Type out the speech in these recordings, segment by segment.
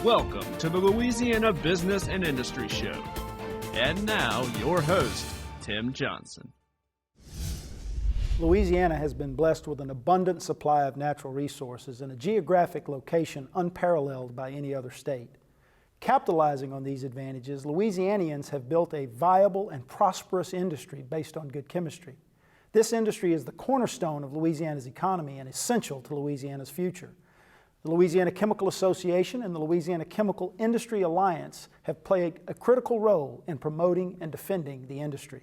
Welcome to the Louisiana Business and Industry Show. And now, your host, Tim Johnson. Louisiana has been blessed with an abundant supply of natural resources and a geographic location unparalleled by any other state. Capitalizing on these advantages, Louisianians have built a viable and prosperous industry based on good chemistry. This industry is the cornerstone of Louisiana's economy and essential to Louisiana's future. The Louisiana Chemical Association and the Louisiana Chemical Industry Alliance have played a critical role in promoting and defending the industry.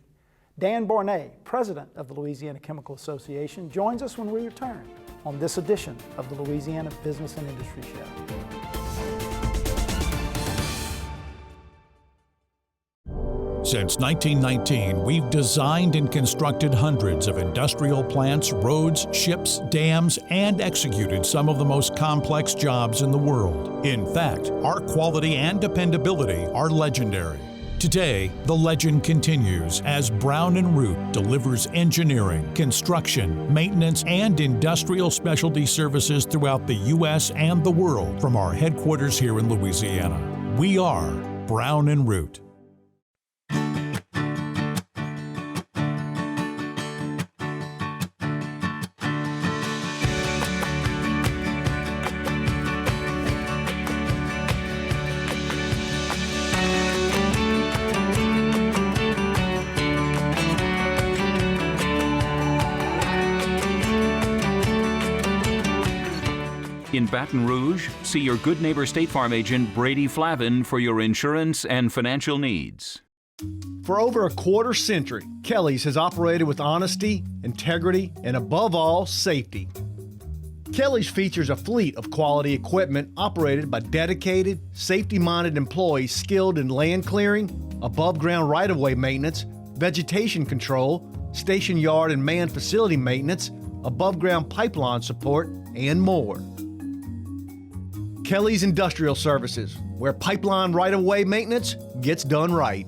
Dan Borne, president of the Louisiana Chemical Association, joins us when we return on this edition of the Louisiana Business and Industry Show. Since 1919, we've designed and constructed hundreds of industrial plants, roads, ships, dams, and executed some of the most complex jobs in the world. In fact, our quality and dependability are legendary. Today, the legend continues as Brown & Root delivers engineering, construction, maintenance, and industrial specialty services throughout the U.S. and the world from our headquarters here in Louisiana. We are Brown & Root. In Baton Rouge, see your Good Neighbor State Farm agent Brady Flavin for your insurance and financial needs. For over a quarter century, Kelly's has operated with honesty, integrity, and above all, safety. Kelly's features a fleet of quality equipment operated by dedicated, safety-minded employees skilled in land clearing, above-ground right-of-way maintenance, vegetation control, station yard and manned facility maintenance, above-ground pipeline support, and more. Kelly's Industrial Services, where pipeline right-of-way maintenance gets done right.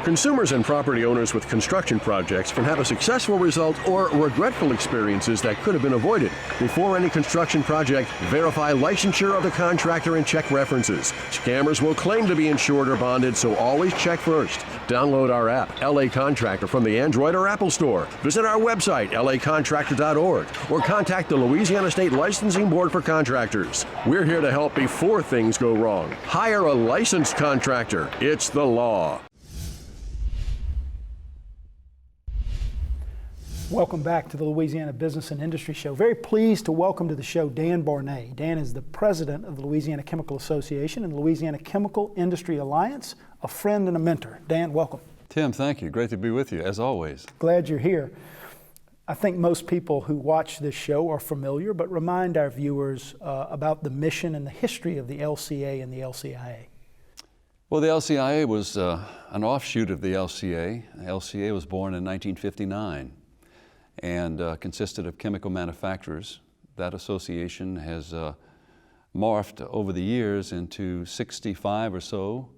Consumers and property owners with construction projects can have a successful result or regretful experiences that could have been avoided. Before any construction project, verify licensure of the contractor and check references. Scammers will claim to be insured or bonded, so always check first. Download our app, LA Contractor, from the Android or Apple Store. Visit our website, lacontractor.org, or contact the Louisiana State Licensing Board for Contractors. We're here to help before things go wrong. Hire a licensed contractor. It's the law. Welcome back to the Louisiana Business and Industry Show. Very pleased to welcome to the show Dan Borne. Dan is the president of the Louisiana Chemical Association and the Louisiana Chemical Industry Alliance, a friend and a mentor. Dan, welcome. Tim, thank you. Great to be with you, as always. Glad you're here. I think most people who watch this show are familiar, but remind our viewers about the mission and the history of the LCA and the LCIA. Well, the LCIA was an offshoot of the LCA. The LCA was born in 1959. And consisted of chemical manufacturers. That association has morphed over the years into 65 or so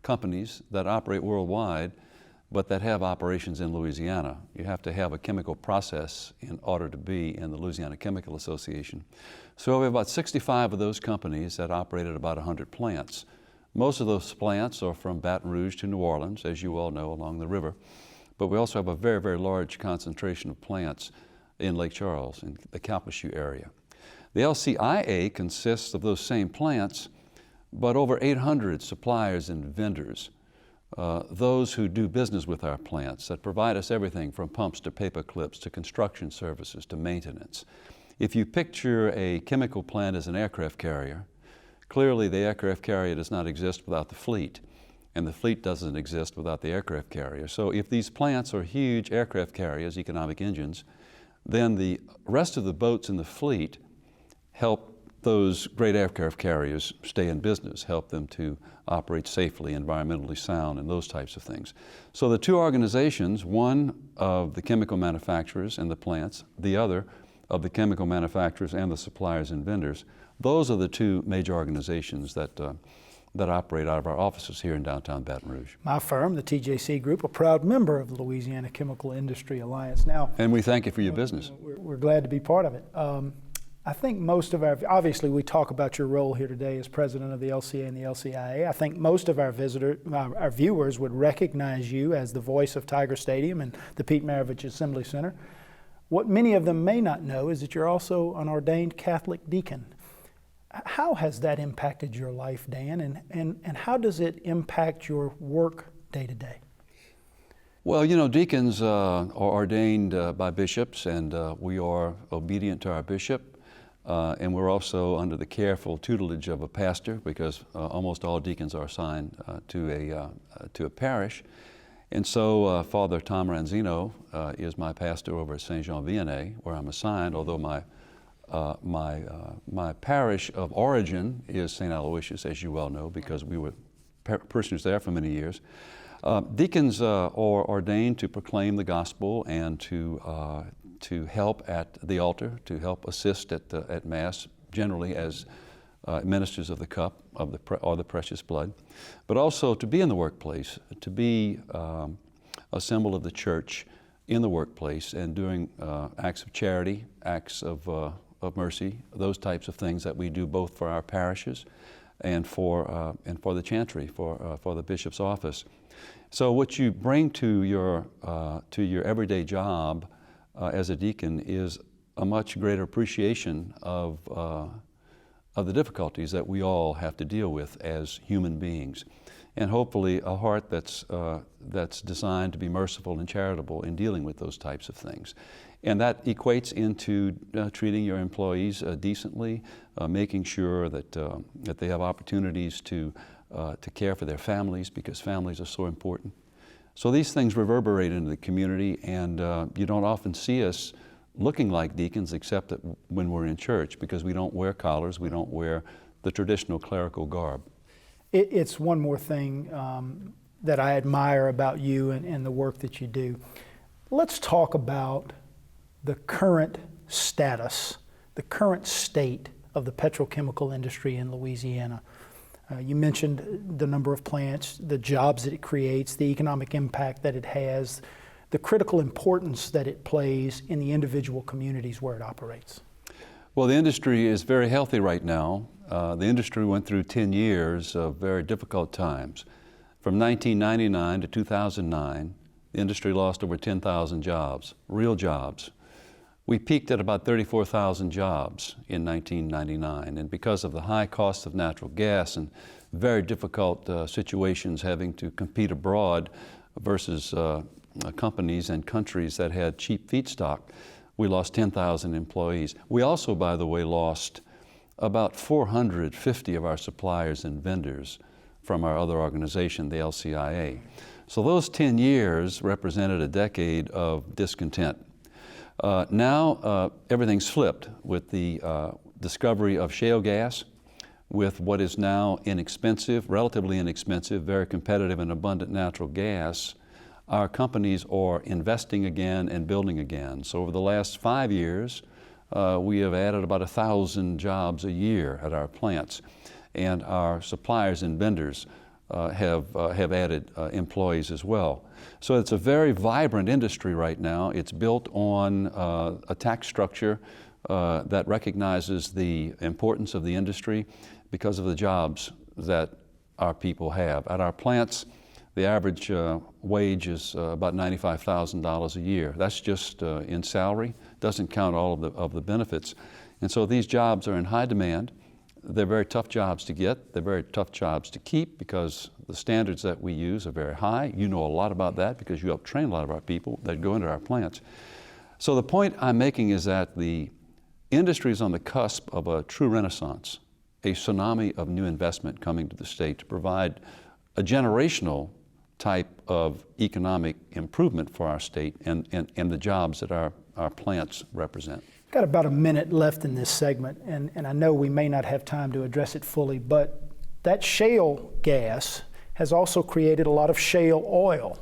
companies that operate worldwide, but that have operations in Louisiana. You have to have a chemical process in order to be in the Louisiana Chemical Association. So we have about 65 of those companies that operate at about 100 plants. Most of those plants are from Baton Rouge to New Orleans, as you all know, along the river. But we also have a very, very large concentration of plants in Lake Charles, in the Calcasieu area. The LCIA consists of those same plants, but over 800 suppliers and vendors, those who do business with our plants that provide us everything from pumps to paper clips to construction services to maintenance. If you picture a chemical plant as an aircraft carrier, clearly the aircraft carrier does not exist without the fleet. And the fleet doesn't exist without the aircraft carrier. So if these plants are huge aircraft carriers, economic engines, then the rest of the boats in the fleet help those great aircraft carriers stay in business, help them to operate safely, environmentally sound, and those types of things. So the two organizations, one of the chemical manufacturers and the plants, the other of the chemical manufacturers and the suppliers and vendors, those are the two major organizations that operate out of our offices here in downtown Baton Rouge. My firm, the TJC Group, a proud member of the Louisiana Chemical Industry Alliance. Now, and we thank you for your business. We're glad to be part of it. I think most of obviously we talk about your role here today as president of the LCA and the LCIA. I think most of our viewers would recognize you as the voice of Tiger Stadium and the Pete Maravich Assembly Center. What many of them may not know is that you're also an ordained Catholic deacon. How has that impacted your life, Dan, and how does it impact your work day to day? Well, you know, deacons are ordained by bishops, and we are obedient to our bishop. And we're also under the careful tutelage of a pastor, because almost all deacons are assigned to a parish. And so Father Tom Ranzino is my pastor over at St. Jean Vianney, where I'm assigned, although my parish of origin is St. Aloysius, as you well know, because we were parishioners there for many years. Deacons are ordained to proclaim the gospel and to help at the altar, to help assist at Mass, generally as ministers of the cup or the precious blood, but also to be in the workplace, to be a symbol of the church in the workplace and doing acts of charity, acts of mercy, those types of things that we do both for our parishes and for the chantry, for the bishop's office. So what you bring to your everyday job as a deacon is a much greater appreciation of the difficulties that we all have to deal with as human beings, and hopefully a heart that's designed to be merciful and charitable in dealing with those types of things. And that equates into treating your employees decently, making sure that they have opportunities to care for their families, because families are so important. So these things reverberate into the community, and you don't often see us looking like deacons except that when we're in church, because we don't wear collars, we don't wear the traditional clerical garb. It's one more thing that I admire about you and the work that you do. Let's talk about the current status, the current state of the petrochemical industry in Louisiana. You mentioned the number of plants, the jobs that it creates, the economic impact that it has, the critical importance that it plays in the individual communities where it operates. Well, the industry is very healthy right now. The industry went through 10 years of very difficult times. From 1999 to 2009, the industry lost over 10,000 jobs, real jobs. We peaked at about 34,000 jobs in 1999, and because of the high cost of natural gas and very difficult situations having to compete abroad versus companies and countries that had cheap feedstock, we lost 10,000 employees. We also, by the way, lost about 450 of our suppliers and vendors from our other organization, the LCIA. So those 10 years represented a decade of discontent. Now everything's flipped with the discovery of shale gas, with what is now inexpensive, relatively inexpensive, very competitive and abundant natural gas. Our companies are investing again and building again. So over the last 5 years, we have added about 1,000 jobs a year at our plants, and our suppliers and vendors have added employees as well. So it's a very vibrant industry right now. It's built on a tax structure that recognizes the importance of the industry because of the jobs that our people have. At our plants, the average wage is about $95,000 a year. That's just in salary, doesn't count all of the benefits. And so these jobs are in high demand. They're very tough jobs to get. They're very tough jobs to keep because the standards that we use are very high. You know a lot about that because you help train a lot of our people that go into our plants. So the point I'm making is that the industry is on the cusp of a true renaissance, a tsunami of new investment coming to the state to provide a generational type of economic improvement for our state and the jobs that our plants represent. Got about a minute left in this segment, and I know we may not have time to address it fully, but that shale gas has also created a lot of shale oil,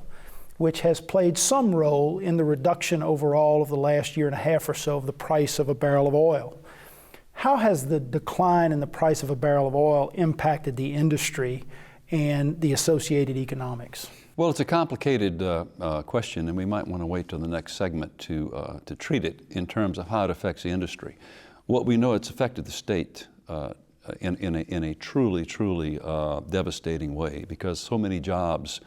which has played some role in the reduction overall of the last year and a half or so of the price of a barrel of oil. How has the decline in the price of a barrel of oil impacted the industry and the associated economics? Well, it's a complicated question, and we might want to wait till the next segment to treat it in terms of how it affects the industry. What we know, it's affected the state in a truly devastating way, because so many jobs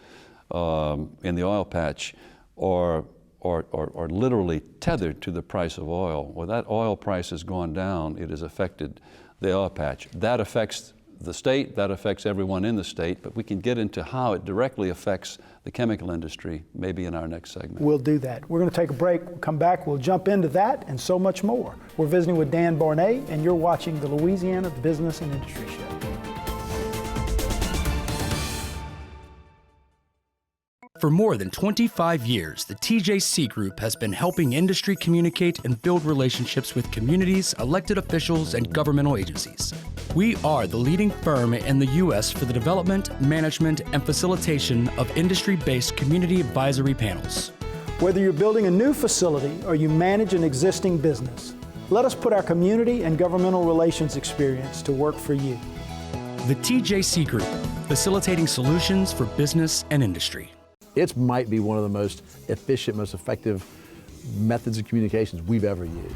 in the oil patch are literally tethered to the price of oil. Well, that oil price has gone down, it has affected the oil patch. That affects the state, that affects everyone in the state, but we can get into how it directly affects the chemical industry maybe in our next segment. We'll do that. We're going to take a break. We'll come back. We'll jump into that and so much more. We're visiting with Dan Borne, and you're watching the Louisiana Business and Industry Show. For more than 25 years, the TJC Group has been helping industry communicate and build relationships with communities, elected officials, and governmental agencies. We are the leading firm in the U.S. for the development, management, and facilitation of industry-based community advisory panels. Whether you're building a new facility or you manage an existing business, let us put our community and governmental relations experience to work for you. The TJC Group, facilitating solutions for business and industry. It might be one of the most efficient, most effective methods of communications we've ever used.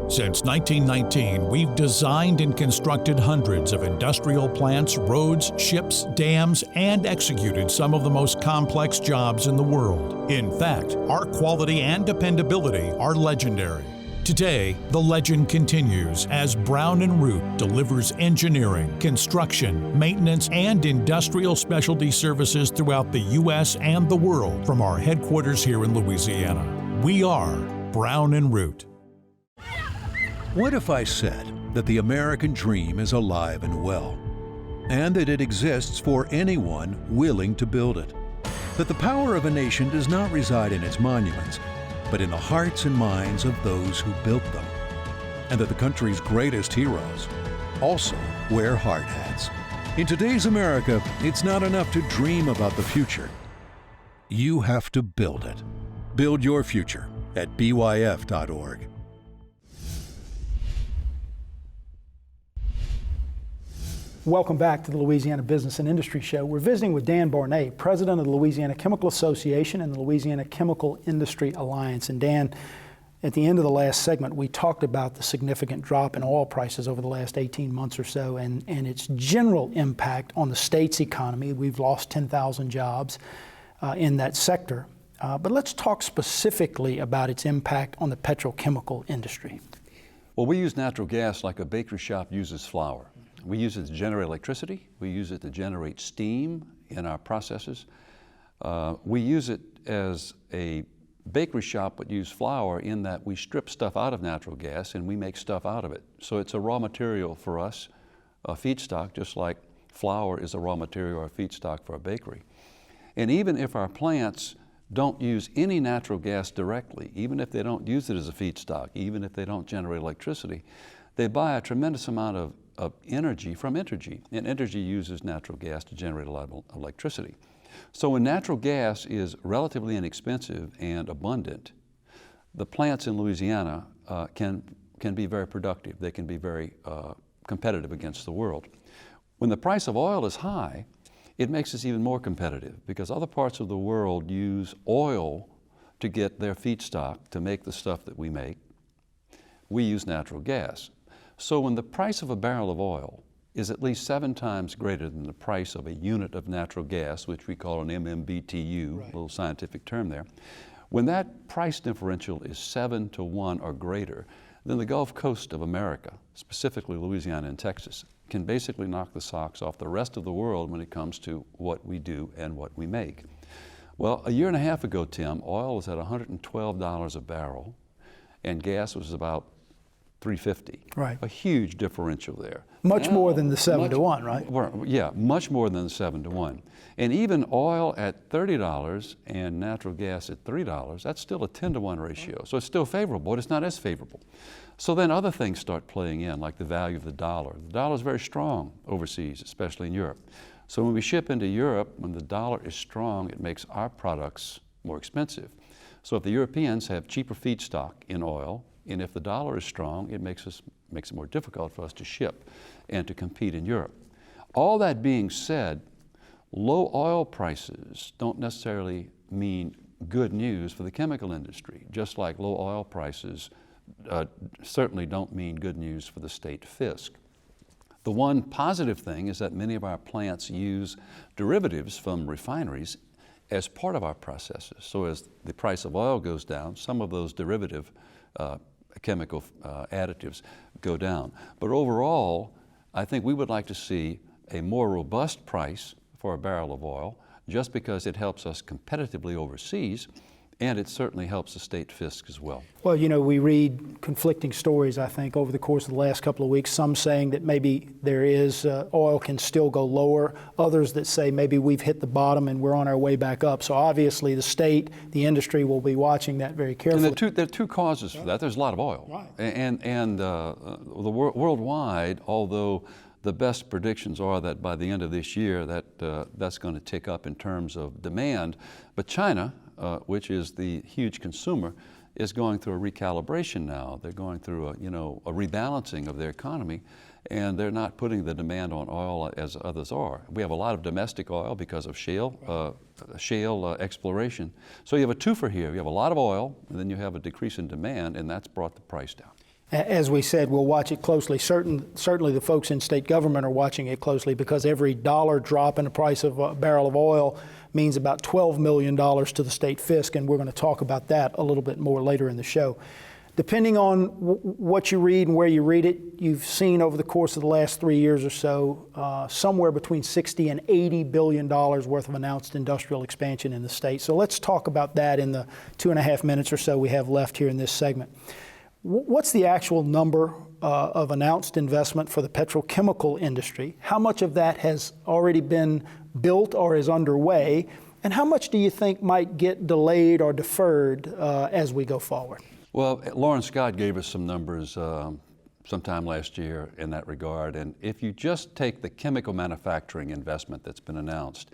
Since 1919, we've designed and constructed hundreds of industrial plants, roads, ships, dams, and executed some of the most complex jobs in the world. In fact, our quality and dependability are legendary. Today, the legend continues as Brown & Root delivers engineering, construction, maintenance, and industrial specialty services throughout the U.S. and the world from our headquarters here in Louisiana. We are Brown & Root. What if I said that the American dream is alive and well, and that it exists for anyone willing to build it? That the power of a nation does not reside in its monuments, but in the hearts and minds of those who built them, and that the country's greatest heroes also wear hard hats. In today's America, it's not enough to dream about the future. You have to build it. Build your future at byf.org. Welcome back to the Louisiana Business and Industry Show. We're visiting with Dan Borne, president of the Louisiana Chemical Association and the Louisiana Chemical Industry Alliance. And Dan, at the end of the last segment, we talked about the significant drop in oil prices over the last 18 months or so and its general impact on the state's economy. We've lost 10,000 jobs in that sector. But let's talk specifically about its impact on the petrochemical industry. Well, we use natural gas like a bakery shop uses flour. We use it to generate electricity. We use it to generate steam in our processes. We use it as a bakery shop would use flour in that we strip stuff out of natural gas and we make stuff out of it. So it's a raw material for us, a feedstock, just like flour is a raw material or a feedstock for a bakery. And even if our plants don't use any natural gas directly, even if they don't use it as a feedstock, even if they don't generate electricity, they buy a tremendous amount of energy from Entergy, and Entergy uses natural gas to generate a lot of electricity. So when natural gas is relatively inexpensive and abundant, the plants in Louisiana can be very productive. They can be very competitive against the world. When the price of oil is high, it makes us even more competitive because other parts of the world use oil to get their feedstock to make the stuff that we make. We use natural gas. So when the price of a barrel of oil is at least 7 times greater than the price of a unit of natural gas, which we call an MMBTU, right, a little scientific term there, when that price differential is 7 to 1 or greater, then the Gulf Coast of America, specifically Louisiana and Texas, can basically knock the socks off the rest of the world when it comes to what we do and what we make. Well, a year and a half ago, Tim, oil was at $112 a barrel, and gas was about $3.50. Right. A huge differential there. Much more than the 7 to 1, right? Yeah, much more than the 7 to 1. And even oil at $30 and natural gas at $3, that's still a 10 to 1 ratio. So it's still favorable, but it's not as favorable. So then other things start playing in, like the value of the dollar. The dollar is very strong overseas, especially in Europe. So when we ship into Europe, when the dollar is strong, it makes our products more expensive. So if the Europeans have cheaper feedstock in oil, and if the dollar is strong, it makes it more difficult for us to ship and to compete in Europe. All that being said, low oil prices don't necessarily mean good news for the chemical industry, just like low oil prices certainly don't mean good news for the state fisc. The one positive thing is that many of our plants use derivatives from refineries as part of our processes. So as the price of oil goes down, some of those derivative chemical additives go down. But overall, I think we would like to see a more robust price for a barrel of oil, just because it helps us competitively overseas, and it certainly helps the state fisc as well. Well, you know, we read conflicting stories, I think, over the course of the last couple of weeks. Some saying that maybe there is, oil can still go lower. Others that say maybe we've hit the bottom and we're on our way back up. So obviously the state, the industry will be watching that very carefully. And there are two causes for that. There's a lot of oil. Right. And worldwide, although the best predictions are that by the end of this year that's going to tick up in terms of demand, but China, which is the huge consumer, is going through a recalibration now. They're going through a rebalancing of their economy, and they're not putting the demand on oil as others are. We have a lot of domestic oil because of shale exploration. So you have a twofer here. You have a lot of oil, and then you have a decrease in demand, and that's brought the price down. As we said, we'll watch it closely. Certainly the folks in state government are watching it closely, because every dollar drop in the price of a barrel of oil means about $12 million to the state fisc, and we're going to talk about that a little bit more later in the show. Depending on what you read and where you read it, you've seen over the course of the last 3 years or so somewhere between $60 and $80 billion worth of announced industrial expansion in the state. So let's talk about that in the 2.5 minutes or so we have left here in this segment. What's the actual number of announced investment for the petrochemical industry? How much of that has already been built or is underway? And how much do you think might get delayed or deferred as we go forward? Well, Lauren Scott gave us some numbers sometime last year in that regard. And if you just take the chemical manufacturing investment that's been announced,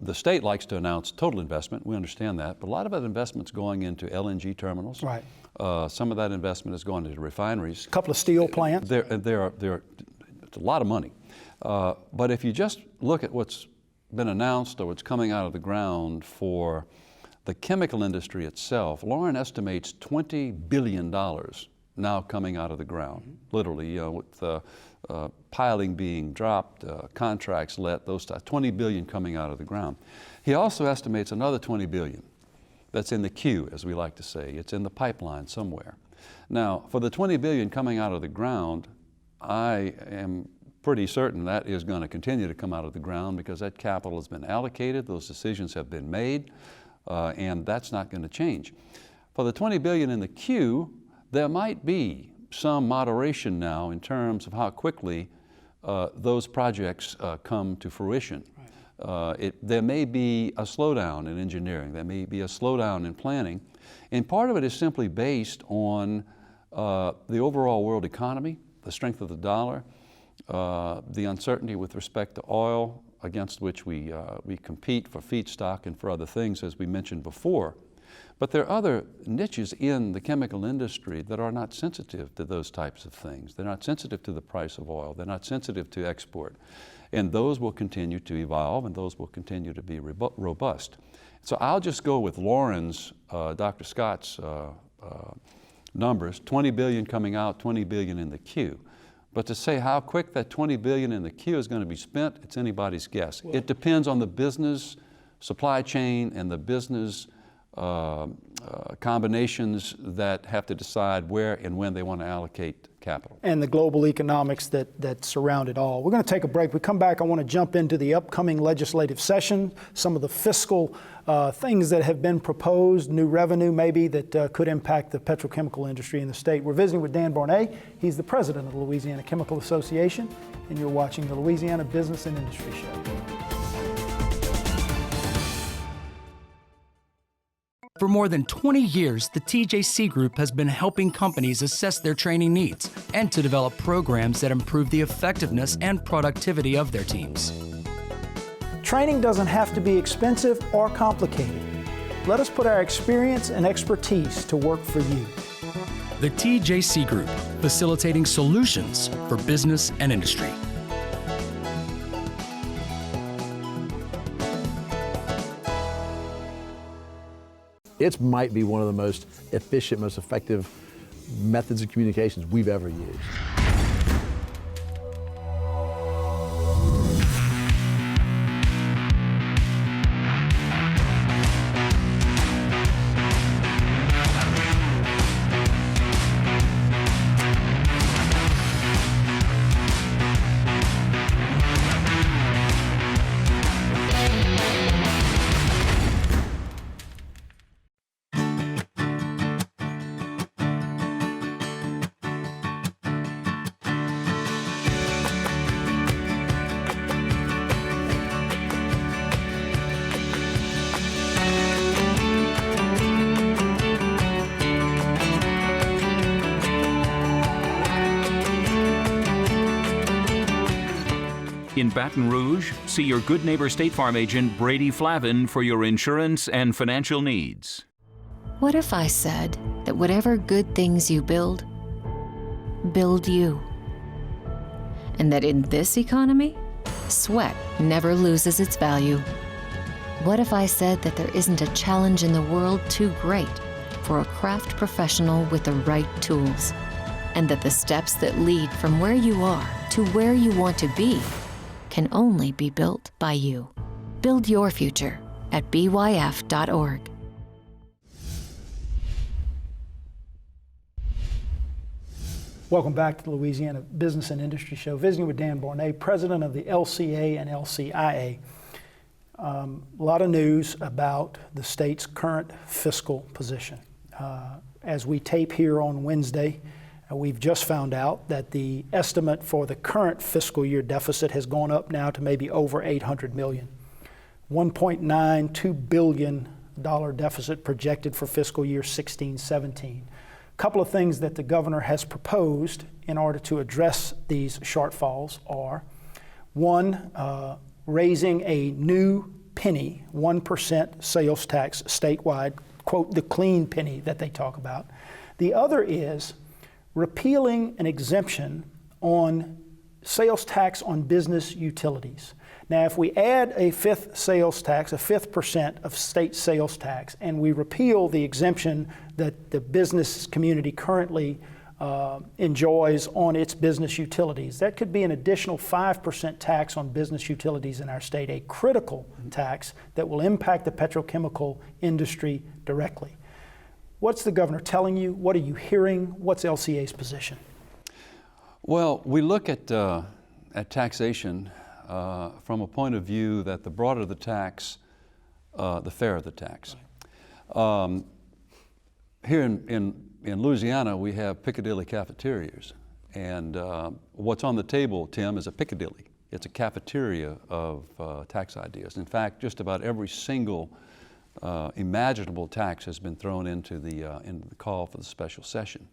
the state likes to announce total investment. We understand that, but a lot of that investment's going into LNG terminals. Right. Some of that investment is going into refineries. A couple of steel plants. It's a lot of money. But if you just look at what's been announced or what's coming out of the ground for the chemical industry itself, Lauren estimates $20 billion now coming out of the ground, literally, with piling being dropped, contracts let, those types, $20 billion coming out of the ground. He also estimates another $20 billion that's in the queue, as we like to say. It's in the pipeline somewhere. Now, for the $20 billion coming out of the ground, I am pretty certain that is going to continue to come out of the ground, because that capital has been allocated, those decisions have been made, and that's not going to change. For the $20 billion in the queue, there might be some moderation now in terms of how quickly those projects come to fruition. Right. There may be a slowdown in engineering, there may be a slowdown in planning, and part of it is simply based on the overall world economy, the strength of the dollar, the uncertainty with respect to oil, against which we compete for feedstock and for other things, as we mentioned before. But there are other niches in the chemical industry that are not sensitive to those types of things. They're not sensitive to the price of oil. They're not sensitive to export. And those will continue to evolve, and those will continue to be robust. So I'll just go with Lauren's, Dr. Scott's numbers, $20 billion coming out, $20 billion in the queue. But to say how quick that $20 billion in the queue is going to be spent, it's anybody's guess. Well, it depends on the business supply chain and the business combinations that have to decide where and when they want to allocate capital. And the global economics that surround it all. We're going to take a break. We come back, I want to jump into the upcoming legislative session, some of the fiscal things that have been proposed, new revenue maybe that could impact the petrochemical industry in the state. We're visiting with Dan Borne. He's the president of the Louisiana Chemical Association, and you're watching the Louisiana Business and Industry Show. For more than 20 years, the TJC Group has been helping companies assess their training needs and to develop programs that improve the effectiveness and productivity of their teams. Training doesn't have to be expensive or complicated. Let us put our experience and expertise to work for you. The TJC Group, facilitating solutions for business and industry. It might be one of the most efficient, most effective methods of communications we've ever used. In Baton Rouge, see your good neighbor State Farm agent Brady Flavin for your insurance and financial needs. What if I said that whatever good things you build you? And that in this economy, sweat never loses its value? What if I said that there isn't a challenge in the world too great for a craft professional with the right tools? And that the steps that lead from where you are to where you want to be can only be built by you. Build your future at byf.org. Welcome back to the Louisiana Business and Industry Show. Visiting with Dan Borne, president of the LCA and LCIA. A lot of news about the state's current fiscal position. As we tape here on Wednesday, we've just found out that the estimate for the current fiscal year deficit has gone up now to maybe over $800 million. $1.92 billion deficit projected for fiscal year 16-17. A couple of things that the governor has proposed in order to address these shortfalls are, one, raising a new penny, 1% sales tax statewide, quote, the clean penny that they talk about. The other is repealing an exemption on sales tax on business utilities. Now, if we add a fifth sales tax, a 5% of state sales tax, and we repeal the exemption that the business community currently enjoys on its business utilities, that could be an additional 5% tax on business utilities in our state, a critical tax that will impact the petrochemical industry directly. What's the governor telling you? What are you hearing? What's LCA's position? Well, we look at taxation from a point of view that the broader the tax, the fairer the tax. Right. Here in Louisiana, we have Piccadilly cafeterias. And what's on the table, Tim, is a Piccadilly. It's a cafeteria of tax ideas. In fact, just about every single imaginable tax has been thrown into the call for the special session.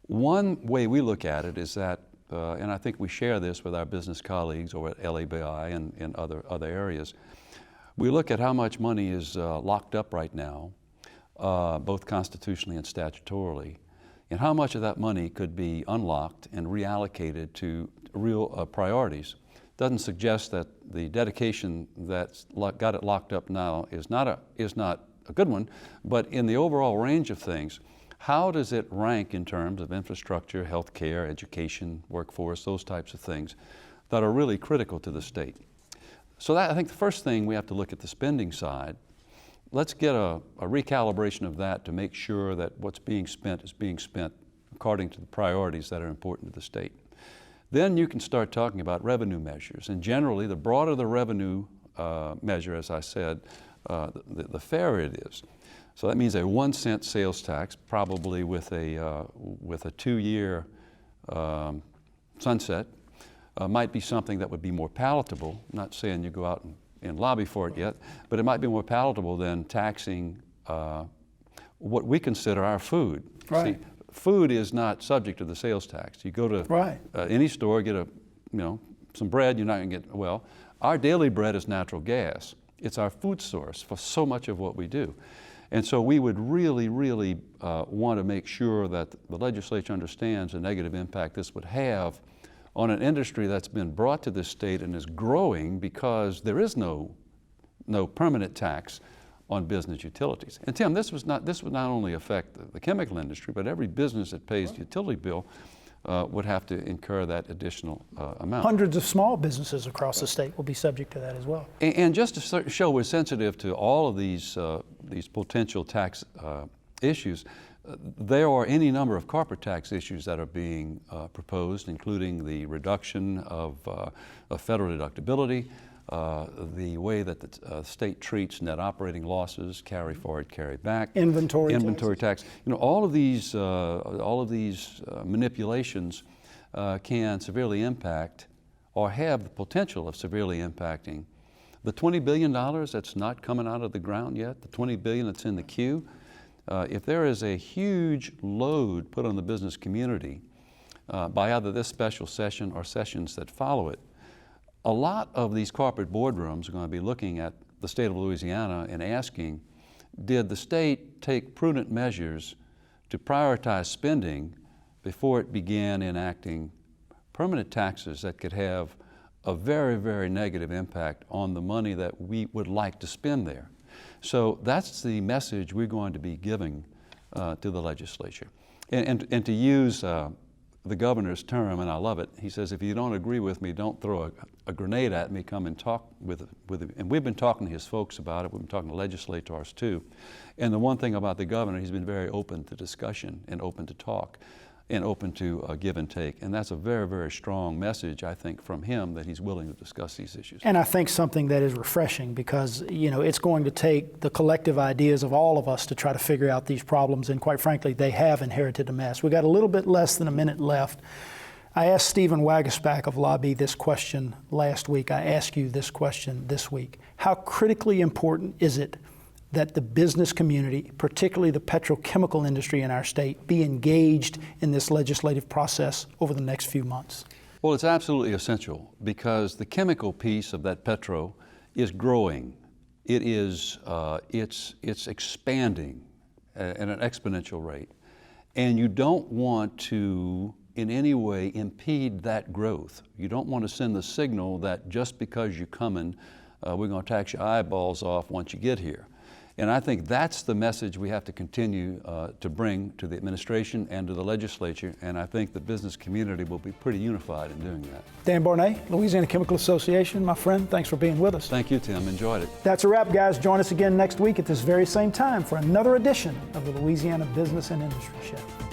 One way we look at it is that, and I think we share this with our business colleagues over at LBIS and other areas, we look at how much money is locked up right now, both constitutionally and statutorily, and how much of that money could be unlocked and reallocated to real priorities. Doesn't suggest that the dedication that's got it locked up now is not a good one, but in the overall range of things, how does it rank in terms of infrastructure, healthcare, education, workforce, those types of things that are really critical to the state? So I think the first thing we have to look at the spending side. Let's get a recalibration of that to make sure that what's being spent is being spent according to the priorities that are important to the state. Then you can start talking about revenue measures. And generally, the broader the revenue measure, as I said, the fairer it is. So that means a 1 cent sales tax, probably with a 2-year sunset, might be something that would be more palatable. I'm not saying you go out and lobby for it yet, but it might be more palatable than taxing what we consider our food. Right. See, food is not subject to the sales tax. You go to any store, get some bread, you're not going to get, well, our daily bread is natural gas. It's our food source for so much of what we do. And so we would really, really want to make sure that the legislature understands the negative impact this would have on an industry that's been brought to this state and is growing because there is no permanent tax on business utilities. And Tim, this would not only affect the chemical industry, but every business that pays the utility bill would have to incur that additional amount. Hundreds of small businesses across the state will be subject to that as well. And just to show we're sensitive to all of these potential tax issues, there are any number of corporate tax issues that are being proposed, including the reduction of federal deductibility, the way that the state treats net operating losses, carry forward, carry back, inventory tax. You know, all of these manipulations can severely impact, or have the potential of severely impacting, the $20 billion that's not coming out of the ground yet, the $20 billion that's in the queue. If there is a huge load put on the business community by either this special session or sessions that follow it, a lot of these corporate boardrooms are going to be looking at the state of Louisiana and asking, did the state take prudent measures to prioritize spending before it began enacting permanent taxes that could have a very, very negative impact on the money that we would like to spend there? So that's the message we're going to be giving to the legislature. And to use the governor's term, and I love it, he says, if you don't agree with me, don't throw a grenade at me, come and talk with him. And we've been talking to his folks about it, we've been talking to legislators too. And the one thing about the governor, he's been very open to discussion and open to talk and open to give and take. And that's a very, very strong message, I think, from him, that he's willing to discuss these issues. And I think something that is refreshing, because it's going to take the collective ideas of all of us to try to figure out these problems, and quite frankly, they have inherited a mess. We got a little bit less than a minute left. I asked Stephen Wagaspack of Lobby this question last week. I ask you this question this week. How critically important is it that the business community, particularly the petrochemical industry in our state, be engaged in this legislative process over the next few months? Well, it's absolutely essential, because the chemical piece of that petro is growing. It is, it's expanding at an exponential rate. And you don't want to in any way impede that growth. You don't want to send the signal that just because you're coming, we're going to tax your eyeballs off once you get here. And I think that's the message we have to continue to bring to the administration and to the legislature, and I think the business community will be pretty unified in doing that. Dan Borne, Louisiana Chemical Association, my friend, thanks for being with us. Thank you, Tim. Enjoyed it. That's a wrap, guys. Join us again next week at this very same time for another edition of the Louisiana Business and Industry Show.